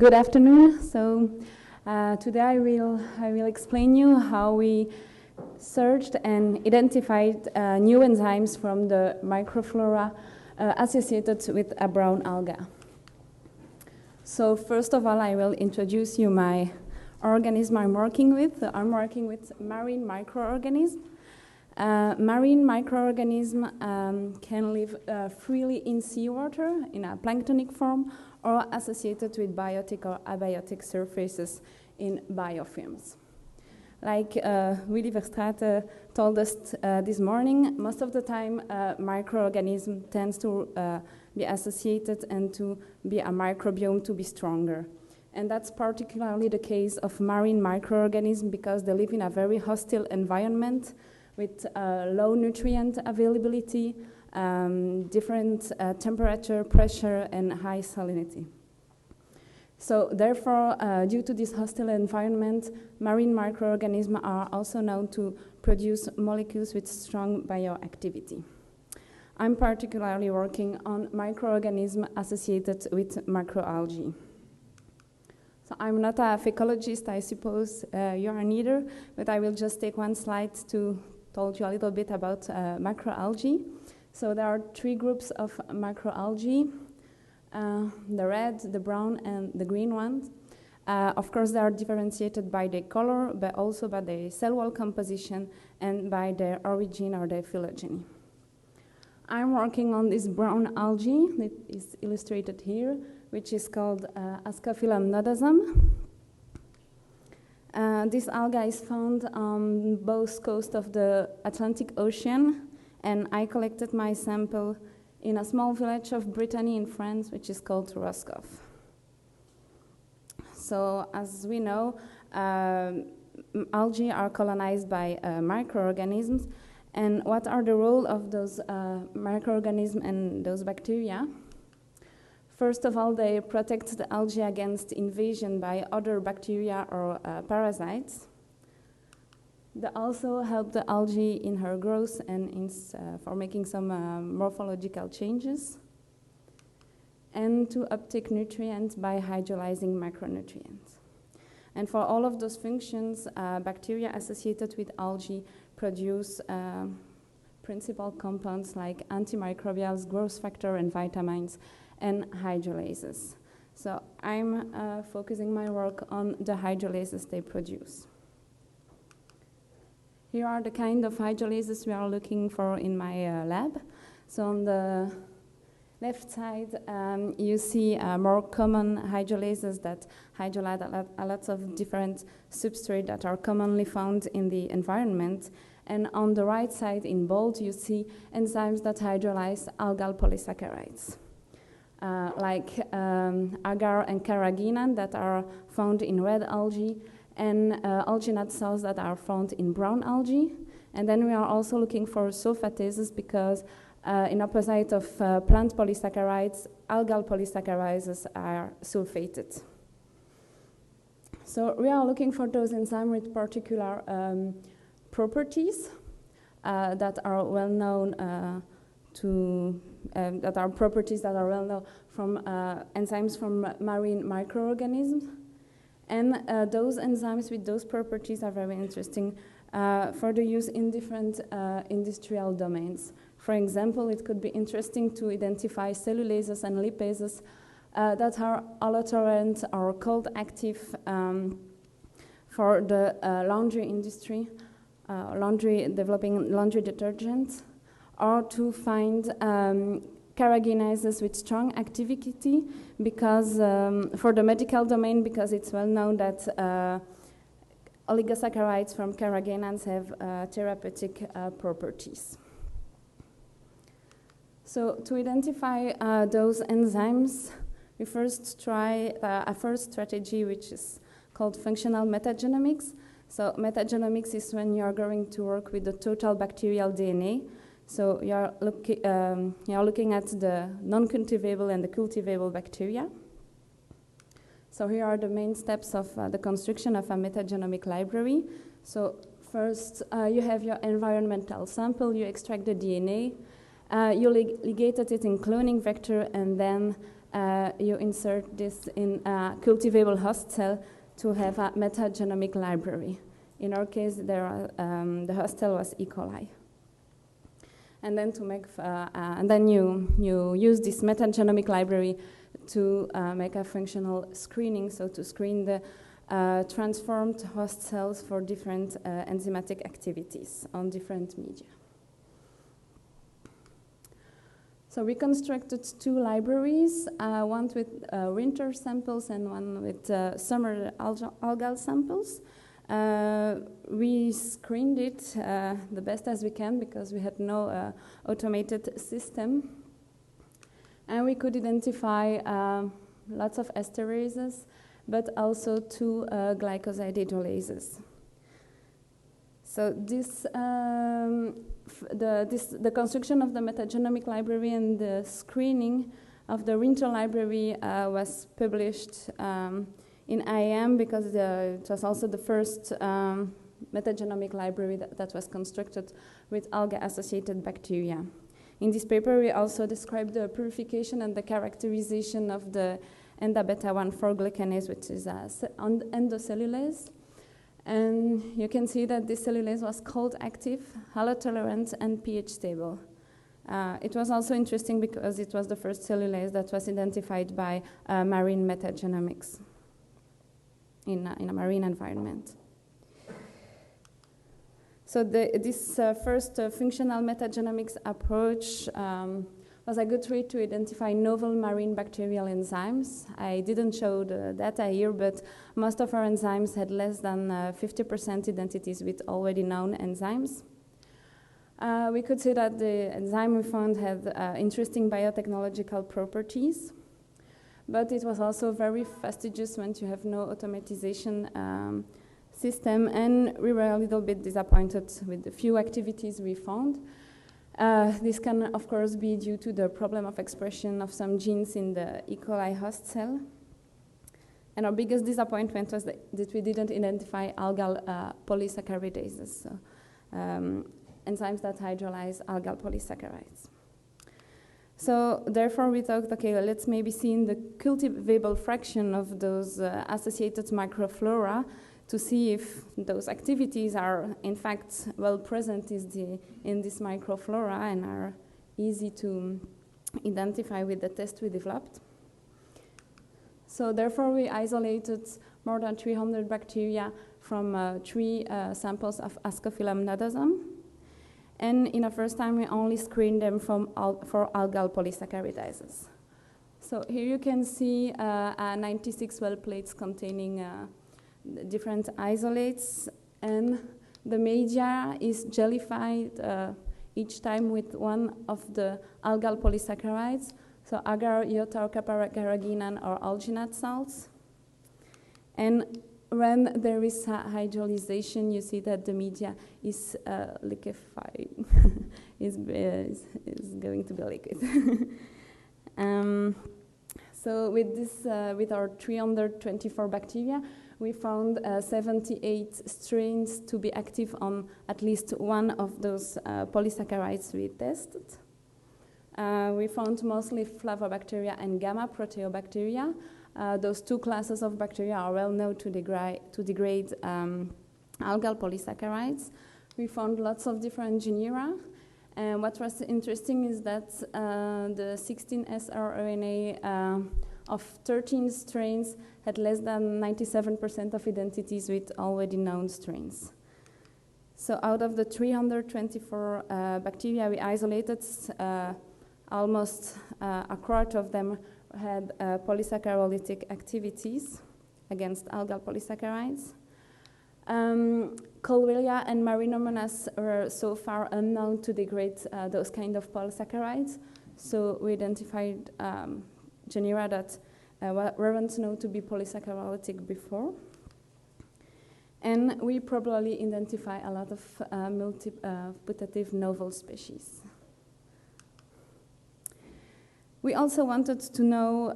Good afternoon. Today I will explain you how we searched and identified new enzymes from the microflora associated with a brown alga. So first of all, I will introduce you my organism I'm working with. I'm working with marine microorganisms. Marine microorganisms can live freely in seawater in a planktonic form or associated with biotic or abiotic surfaces in biofilms. Like Willy Verstraete told us this morning, most of the time microorganism tends to be associated and to be a microbiome to be stronger. And that's particularly the case of marine microorganisms because they live in a very hostile environment with low nutrient availability, different temperature, pressure, and high salinity. So therefore, due to this hostile environment, marine microorganisms are also known to produce molecules with strong bioactivity. I'm particularly working on microorganisms associated with macroalgae. So I'm not a phycologist, I suppose you are neither, but I will just take one slide to tell you a little bit about macroalgae. So there are three groups of macroalgae, the red, the brown, and the green ones. Of course, they are differentiated by their color, but also by their cell wall composition and by their origin or their phylogeny. I'm working on this brown algae that is illustrated here, which is called Ascophyllum nodosum. This alga is found on both coasts of the Atlantic Ocean, and I collected my sample in a small village of Brittany in France, which is called Roscoff. So, as we know, algae are colonized by microorganisms, and what are the role of those microorganisms and those bacteria? First of all, they protect the algae against invasion by other bacteria or parasites. They also help the algae in her growth and for making some morphological changes, and to uptake nutrients by hydrolyzing macronutrients. And for all of those functions, bacteria associated with algae produce principal compounds like antimicrobials, growth factor, and vitamins, and hydrolases. So I'm focusing my work on the hydrolases they produce. Here are the kind of hydrolases we are looking for in my lab. So on the left side, you see more common hydrolases that hydrolyze a lot of different substrates that are commonly found in the environment. And on the right side, in bold, you see enzymes that hydrolyze algal polysaccharides. Like agar and carrageenan that are found in red algae, and alginate cells that are found in brown algae. And then we are also looking for sulfatases because in opposite of plant polysaccharides, algal polysaccharides are sulfated. So we are looking for those enzymes with particular properties that are well known that are properties that are well known from enzymes from marine microorganisms. And those enzymes with those properties are very interesting for the use in different industrial domains. For example, it could be interesting to identify cellulases and lipases that are allottorant or cold active for the laundry industry, developing laundry detergents, or to find carrageenases with strong activity because for the medical domain, because it's well known that oligosaccharides from carrageenans have therapeutic properties. So to identify those enzymes, we first try a first strategy which is called functional metagenomics. So metagenomics is when you are going to work with the total bacterial DNA. So you are looking at the non-cultivable and the cultivable bacteria. So here are the main steps of the construction of a metagenomic library. So first, you have your environmental sample, you extract the DNA, you ligated it in cloning vector, and then you insert this in a cultivable host cell to have a metagenomic library. In our case, the host cell was E. coli. And then you use this metagenomic library to make a functional screening, so to screen the transformed host cells for different enzymatic activities on different media. So we constructed two libraries, one with winter samples and one with summer algal samples. We screened it the best as we can because we had no automated system. And we could identify lots of esterases, but also two glycosidehydrolases. So the construction of the metagenomic library and the screening of the winter library was published in IAM because it was also the first metagenomic library that was constructed with algae-associated bacteria. In this paper, we also described the purification and the characterization of the enda-beta-1,4 glucanase, which is an endocellulase. And you can see that this cellulase was cold active, halotolerant, and pH stable. It was also interesting because it was the first cellulase that was identified by marine metagenomics in a marine environment. So this first functional metagenomics approach was a good way to identify novel marine bacterial enzymes. I didn't show the data here, but most of our enzymes had less than 50% identities with already known enzymes. We could see that the enzyme we found had interesting biotechnological properties, but it was also very fastidious when you have no automatization system, and we were a little bit disappointed with the few activities we found. This can, of course, be due to the problem of expression of some genes in the E. coli host cell. And our biggest disappointment was that we didn't identify algal polysaccharidases, so enzymes that hydrolyze algal polysaccharides. So therefore, we thought, okay, let's maybe see in the cultivable fraction of those associated microflora to see if those activities are, in fact, well present in this microflora and are easy to identify with the test we developed. So therefore, we isolated more than 300 bacteria from 3 samples of Ascophyllum nodosum. And in a first time, we only screened them for algal polysaccharidases. So here you can see 96 well plates containing different isolates, and the media is jellified each time with one of the algal polysaccharides, so agar, iota, caparagaraginane, or alginate salts. And when there is hydrolyzation, you see that the media is liquefied, is going to be liquid. So with this, with our 324 bacteria, we found 78 strains to be active on at least one of those polysaccharides we tested. We found mostly flavobacteria and gamma proteobacteria. Those two classes of bacteria are well known to degrade algal polysaccharides. We found lots of different genera. And what was interesting is that the 16 sRNA of 13 strains had less than 97% of identities with already known strains. So out of the 324 bacteria we isolated, almost a quarter of them had polysaccharolytic activities against algal polysaccharides. Colwellia and Marinomonas are so far unknown to degrade those kind of polysaccharides. So we identified genera that weren't known to be polysaccharolytic before. And we probably identify a lot of multiputative novel species. We also wanted to know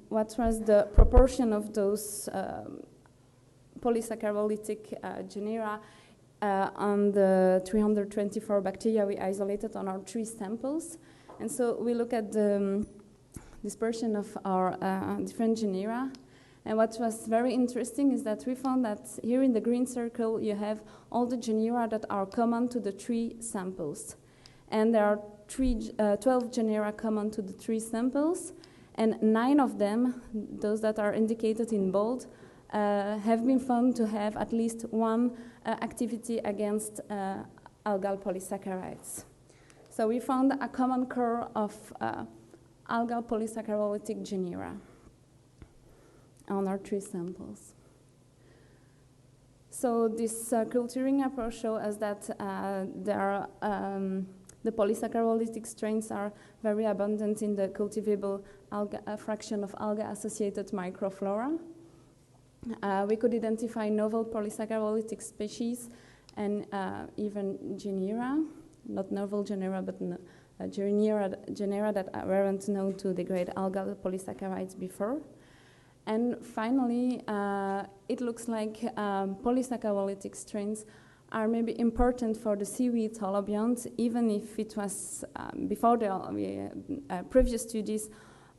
what was the proportion of those polysaccharolytic genera on the 324 bacteria we isolated on our 3 samples. And so we look at the dispersion of our different genera. And what was very interesting is that we found that here in the green circle you have all the genera that are common to the 3 samples. And there are 12 genera common to the 3 samples, and 9 of them, those that are indicated in bold, have been found to have at least one activity against algal polysaccharides. So we found a common core of algal polysaccharolytic genera on our 3 samples. So this culturing approach shows us that the polysaccharolytic strains are very abundant in the cultivable fraction of alga-associated microflora. We could identify novel polysaccharolytic species and even genera, not novel genera, but genera that weren't known to degrade algal polysaccharides before. And finally, it looks like polysaccharolytic strains are maybe important for the seaweed holobiont, even if it was before the previous studies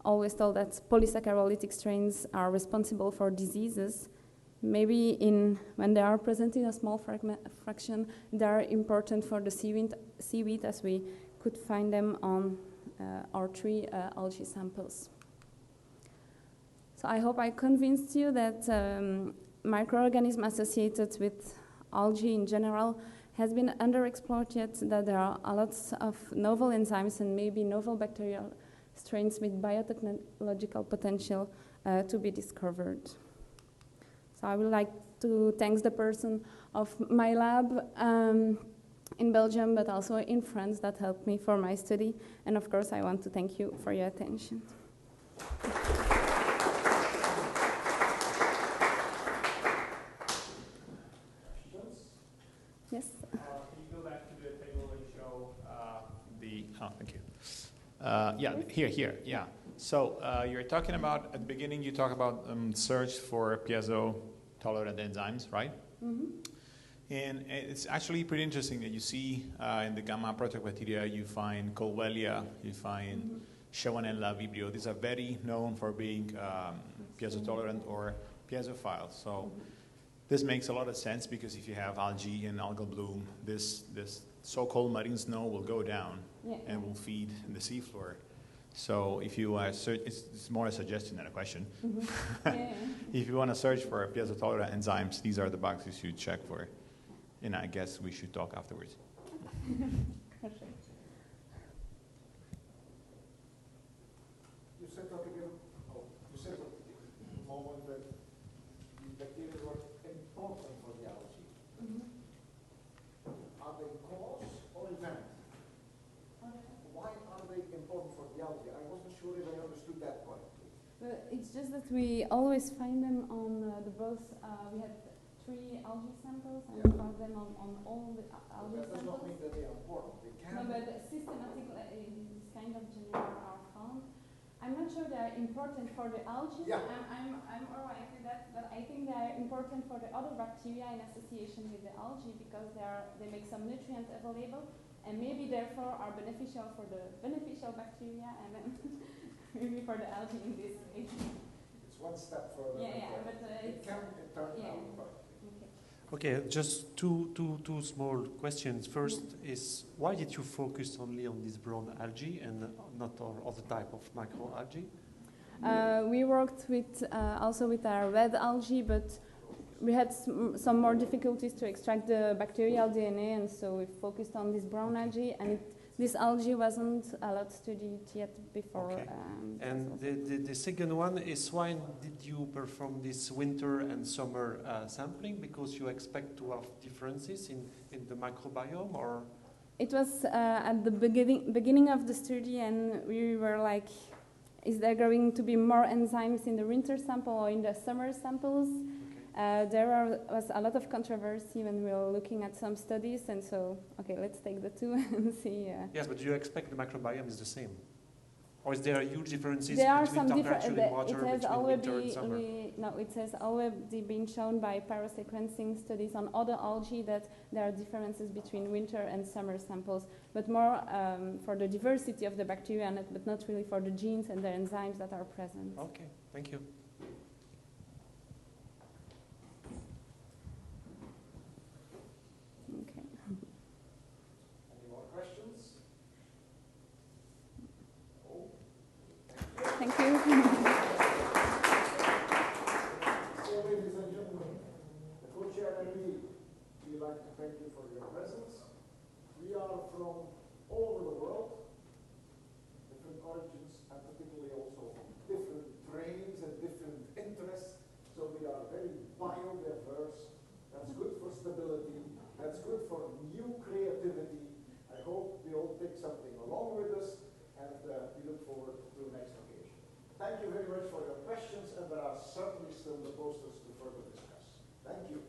always told that polysaccharolytic strains are responsible for diseases. Maybe when they are present in a small fraction, they are important for the seaweed as we could find them on our 3 algae samples. So I hope I convinced you that microorganisms associated with algae in general has been underexplored yet, that there are lots of novel enzymes and maybe novel bacterial strains with biotechnological potential to be discovered. So I would like to thank the person of my lab in Belgium, but also in France that helped me for my study. And of course, I want to thank you for your attention. Yes. Can you go back to the table and show thank you. Here, yeah. So you're talking about, at the beginning, you talk about search for piezo-tolerant enzymes, right? Mm-hmm. And it's actually pretty interesting that you see in the gamma protobacteria, you find Colwellia, you find Shewanella vibrio. These are very known for being piezo-tolerant or piezophile. So this makes a lot of sense because if you have algae and algal bloom, this so-called marine snow will go down and will feed the seafloor. So if you search, it's more a suggestion than a question. If you want to search for piezo-tolerant enzymes, these are the boxes you check for. And I guess we should talk afterwards. Perfect. You said at the moment that bacteria were important for the algae. Are they cause or event? Why are they important for the algae? I wasn't sure if I understood that correctly. Well, it's just that we always find them on the both. We had 3 algae samples, and we found them on all the algae samples. That does not mean that they are important. They can. No, but systematically, this kind of genera are found. I'm not sure they are important for the algae. Yeah. I'm all right with that, but I think they are important for the other bacteria in association with the algae because they make some nutrients available and maybe therefore are beneficial for the beneficial bacteria and then maybe for the algae in this case. It's one step further. But it can turn out correctly. Okay, just two small questions. First is, why did you focus only on this brown algae and not on other type of microalgae? We worked with also with our red algae, but we had some more difficulties to extract the bacterial DNA, and so we focused on this brown algae, and this algae wasn't a lot studied yet before. Okay. And the second one is, why did you perform this winter and summer sampling? Because you expect to have differences in the microbiome, or? It was at the beginning of the study, and we were like, is there going to be more enzymes in the winter sample or in the summer samples? There was a lot of controversy when we were looking at some studies, and so, okay, let's take the 2 and see. Yes, but do you expect the microbiome is the same? Or is there huge differences There are between some temperature in it water has between winter and summer? it has already been shown by pyrosequencing studies on other algae that there are differences between winter and summer samples, but more for the diversity of the bacteria, but not really for the genes and the enzymes that are present. Okay, thank you. Okay. Any more questions? Oh. Thank you. So, ladies and gentlemen, the co-chair and we like to thank you for your presence. We are from all over the world, different origins, and particularly also different trainings and different interests. So we are very biodiverse. That's good for stability. That's good for new creativity. I hope we all take something along with us, and we look forward to the next occasion. Thank you very much for your questions, and there are certainly still the posters to further discuss. Thank you.